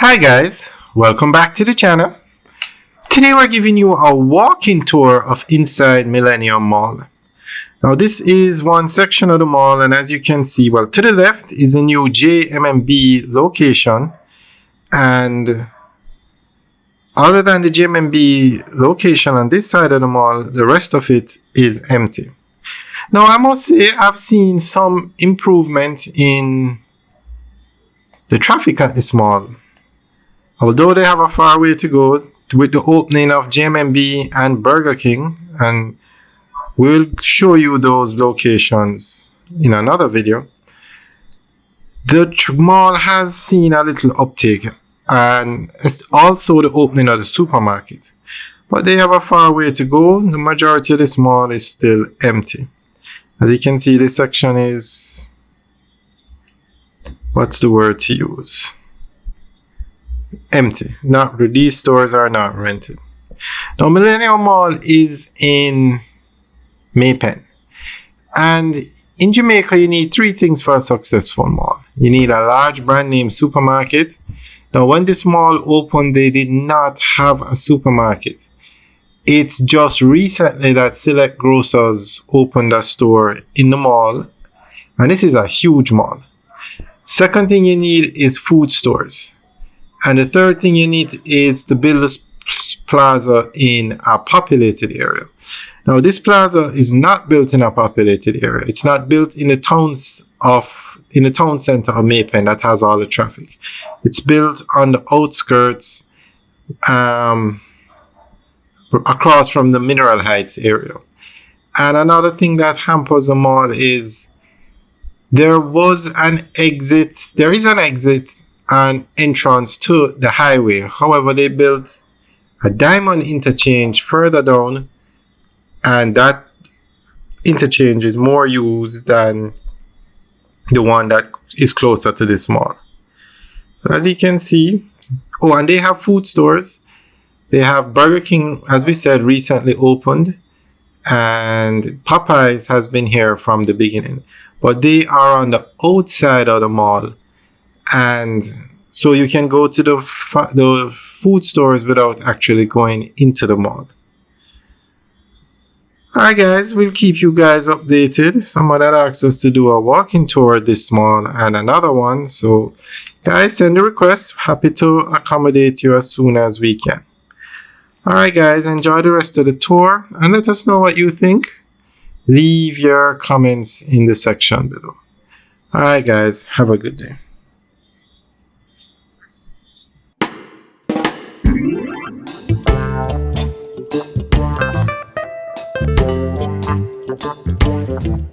Hi guys, welcome back to the channel. Today we're giving you a walking tour of inside Millennium Mall. Now this is one section of the mall, and as you can see, well, to the left is a new JMB location, and other than the JMB location on this side of the mall, the rest of it is empty. Now I must say I've seen some improvement in the traffic at this mall. Although they have a far way to go with the opening of JMB and Burger King, and we'll show you those locations in another video, the mall has seen a little uptake, and it's also the opening of the supermarket. But they have a far way to go. The majority of this mall is still empty. As you can see, this section is, what's the word to use? Empty. These stores are not rented. Now Millennium Mall is in Maypen, and in Jamaica you need three things for a successful mall. You need a large brand name supermarket. Now when this mall opened, they did not have a supermarket. It's just recently that Select Grocers opened a store in the mall, and this is a huge mall. Second thing you need is food stores. And the third thing you need is to build a plaza in a populated area. Now this plaza is not built in a populated area. It's not built in the town center of Maypen that has all the traffic. It's built on the outskirts, across from the Mineral Heights area. And another thing that hampers the mall is there is an exit and entrance to the highway. However, they built a diamond interchange further down, and that interchange is more used than the one that is closer to this mall. So as you can see, and they have food stores. They have Burger King, as we said, recently opened, and Popeyes has been here from the beginning, but they are on the outside of the mall. And so you can go to the food stores without actually going into the mall. Alright guys, we'll keep you guys updated. Someone that asked us to do a walking tour this mall and another one. So guys, send a request. Happy to accommodate you as soon as we can. Alright guys, enjoy the rest of the tour and let us know what you think. Leave your comments in the section below. Alright guys, have a good day. Thank you.